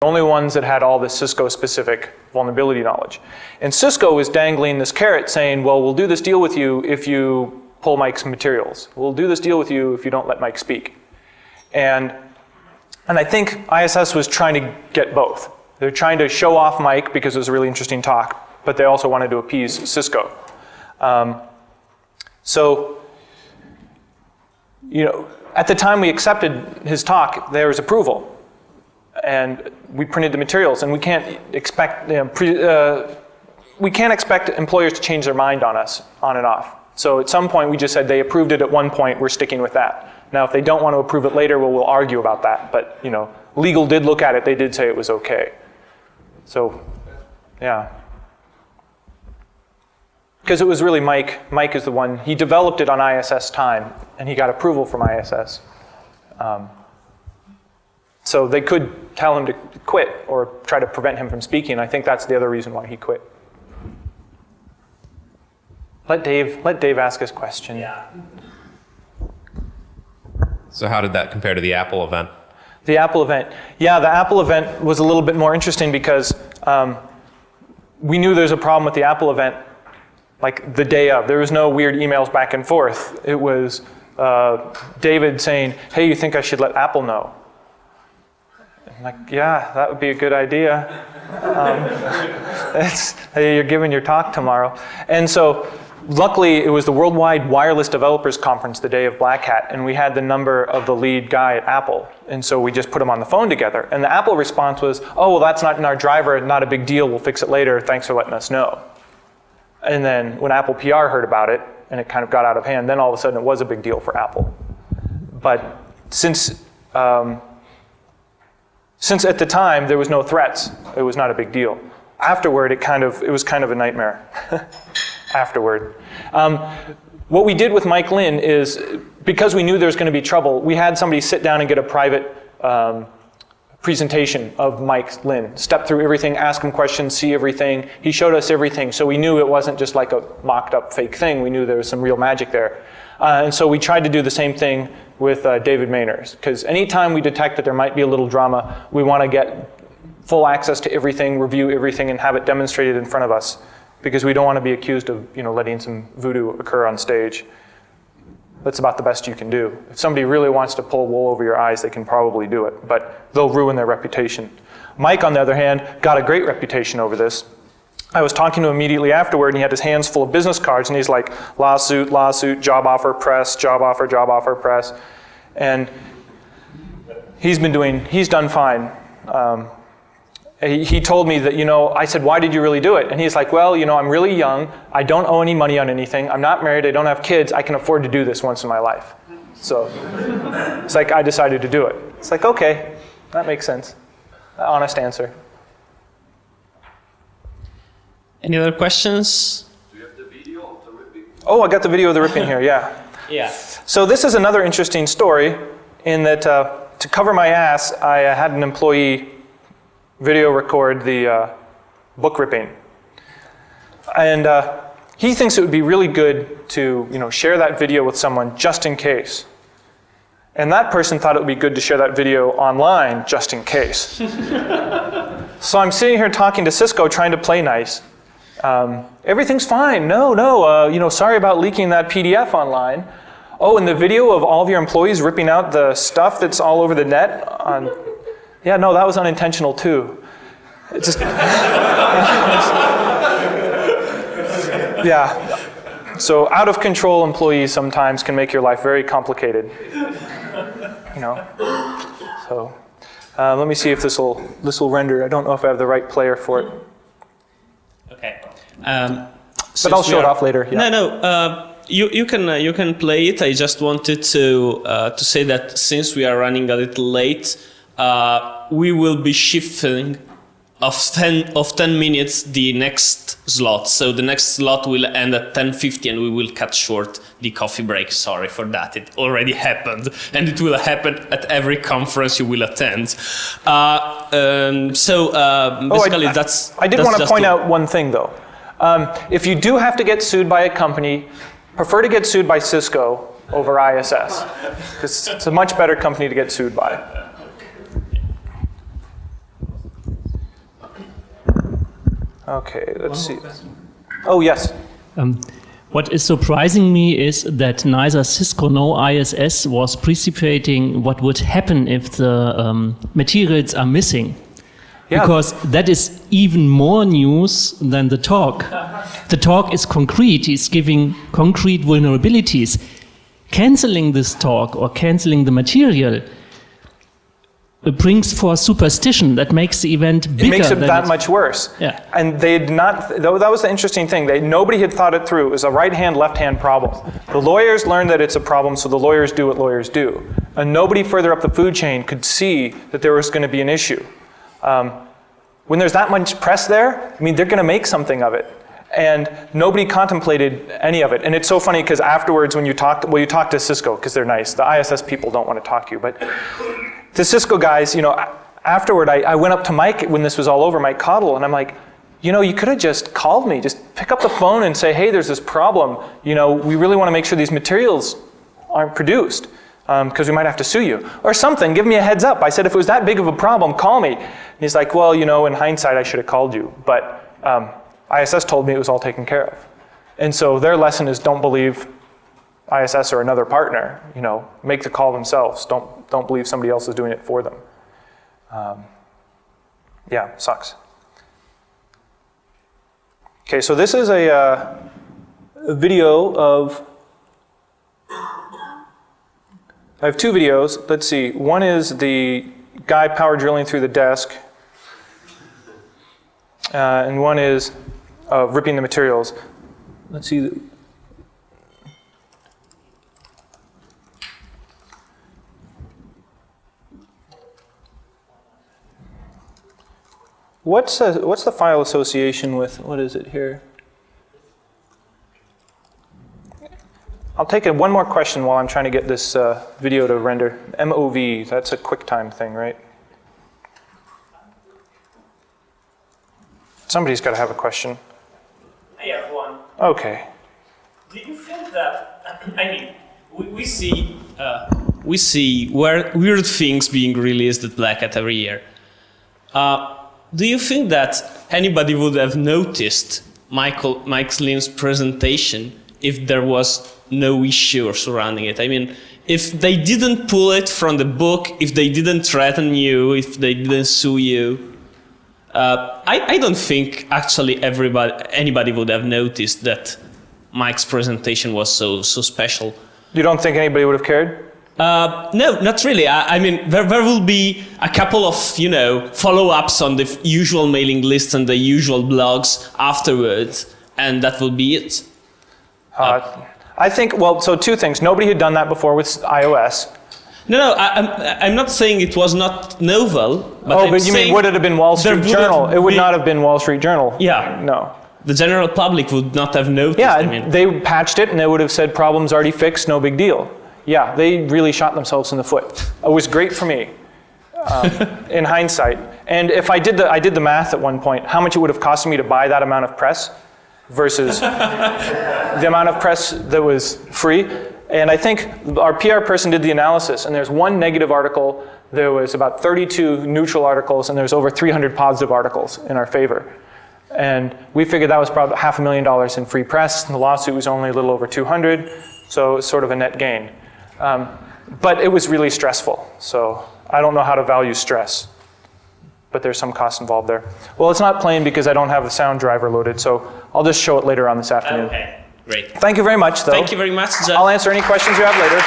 only ones that had all this Cisco-specific vulnerability knowledge. And Cisco was dangling this carrot saying, well, we'll do this deal with you if you pull Mike's materials. We'll do this deal with you if you don't let Mike speak. And I think ISS was trying to get both. They're trying to show off Mike because it was a really interesting talk, but they also wanted to appease Cisco. So, you know, at the time we accepted his talk, there was approval. And we printed the materials, and we can't expect, we can't expect employers to change their mind on us, on and off. So at some point we just said they approved it at one point, we're sticking with that. Now if they don't want to approve it later, well, we'll argue about that. But you know, legal did look at it, they did say it was okay. So, yeah. Because it was really Mike. Mike is the one, he developed it on ISS time, and he got approval from ISS. So they could tell him to quit or try to prevent him from speaking. I think that's the other reason why he quit. Let Dave ask his question. Yeah. So how did that compare to the Apple event? The Apple event. Yeah, the Apple event was a little bit more interesting because we knew there was a problem with the Apple event like the day of. There was no weird emails back and forth. It was David saying, hey, you think I should let Apple know? I'm like, yeah, that would be a good idea. Hey, you're giving your talk tomorrow. And so luckily, it was the Worldwide Wireless Developers Conference the day of Black Hat, and we had the number of the lead guy at Apple. And so we just put them on the phone together. And the Apple response was, oh, well, that's not in our driver, not a big deal, we'll fix it later, thanks for letting us know. And then when Apple PR heard about it, and it kind of got out of hand, then all of a sudden it was a big deal for Apple. But since at the time there was no threats, it was not a big deal. Afterward, it was kind of a nightmare. Afterward. What we did with Mike Lin is, because we knew there was going to be trouble, we had somebody sit down and get a private presentation of Mike Lin. Step through everything, ask him questions, see everything. He showed us everything, so we knew it wasn't just like a mocked up fake thing. We knew there was some real magic there. And so we tried to do the same thing with David Mayners, because anytime we detect that there might be a little drama, we want to get full access to everything, review everything, and have it demonstrated in front of us, because we don't want to be accused of, you know, letting some voodoo occur on stage. That's about the best you can do. If somebody really wants to pull wool over your eyes, they can probably do it, but they'll ruin their reputation. Mike, on the other hand, got a great reputation over this. I was talking to him immediately afterward, and he had his hands full of business cards, and he's like, lawsuit, lawsuit, job offer, press, job offer, press. And he's done fine. He told me that, you know, I said, why did you really do it? And he's like, well, you know, I'm really young. I don't owe any money on anything. I'm not married. I don't have kids. I can afford to do this once in my life. So it's like, I decided to do it. It's like, okay, that makes sense. Honest answer. Any other questions? Do you have the video of the ripping? Oh, I got the video of the ripping here, yeah. Yeah. So this is another interesting story in that to cover my ass, I had an employee video record the book ripping. And he thinks it would be really good to, you know, share that video with someone just in case. And that person thought it would be good to share that video online just in case. So I'm sitting here talking to Cisco, trying to play nice. Everything's fine. No, you know, sorry about leaking that PDF online. Oh, and the video of all of your employees ripping out the stuff that's all over the net on, yeah, no, that was unintentional too. It just, yeah. So out of control employees sometimes can make your life very complicated. You know. So let me see if this will render. I don't know if I have the right player for it. Okay. But I'll show it off later. Yeah. No. You can play it. I just wanted to say that since we are running a little late, we will be shifting of 10 minutes the next slot. So the next slot will end at 10:50, and we will cut short the coffee break. Sorry for that. It already happened, and it will happen at every conference you will attend. Basically, that's. I did want to point out one thing though. If you do have to get sued by a company, prefer to get sued by Cisco over ISS, because it's a much better company to get sued by. Okay, let's see. Oh, yes. What is surprising me is that neither Cisco nor ISS was precipitating what would happen if the materials are missing. Yeah. Because that is even more news than the talk. The talk is concrete, he's giving concrete vulnerabilities. Canceling this talk or canceling the material brings for superstition that makes the event bigger. It makes it than that much worse. Yeah. And they had not, that was the interesting thing. Nobody had thought it through. It was a right-hand, left-hand problem. The lawyers learned that it's a problem, so the lawyers do what lawyers do. And nobody further up the food chain could see that there was going to be an issue. When there's that much press there, I mean, they're going to make something of it. And nobody contemplated any of it. And it's so funny because afterwards when you talk to Cisco, because they're nice. The ISS people don't want to talk to you, but the Cisco guys, afterward I went up to Mike when this was all over, Mike Cottle, and I'm like, you could have just called me. Just pick up the phone and say, hey, there's this problem. We really want to make sure these materials aren't produced because we might have to sue you. Or something, give me a heads up. I said, if it was that big of a problem, call me. And he's like, well, in hindsight, I should have called you. But ISS told me it was all taken care of. And so their lesson is don't believe ISS or another partner, make the call themselves. Don't believe somebody else is doing it for them. Yeah, sucks. Okay, so this is a video of, I have two videos. Let's see, one is the guy power drilling through the desk, and one is ripping the materials. Let's see. What's the file association with, what is it here? I'll take one more question while I'm trying to get this video to render. MOV, that's a QuickTime thing, right? Somebody's got to have a question. I have one. Okay. Do you think that, we see weird things being released at Black Hat every year. Do you think that anybody would have noticed Mike Slim's presentation if there was no issue surrounding it? If they didn't pull it from the book, if they didn't threaten you, if they didn't sue you, I don't think actually anybody would have noticed that Mike's presentation was so special. You don't think anybody would have cared? No, not really. There will be a couple of, follow-ups on the usual mailing lists and the usual blogs afterwards, and that will be it. I think, so two things. Nobody had done that before with iOS. No, I'm not saying it was not novel. But but you mean, would it have been Wall Street Journal? It would not have been Wall Street Journal. Yeah. No. The general public would not have noticed. Yeah, they patched it and they would have said, problems already fixed, no big deal. Yeah, they really shot themselves in the foot. It was great for me, in hindsight. And if I did the math at one point, how much it would have cost me to buy that amount of press versus the amount of press that was free. And I think our PR person did the analysis, and there's one negative article, there was about 32 neutral articles, and there's over 300 positive articles in our favor. And we figured that was probably $500,000 in free press, and the lawsuit was only a little over 200, so it's sort of a net gain. But it was really stressful, so I don't know how to value stress, but there's some cost involved there. Well, it's not playing because I don't have the sound driver loaded, so I'll just show it later on this afternoon. Okay, great. Thank you very much, though. Thank you very much, Jeff. I'll answer any questions you have later.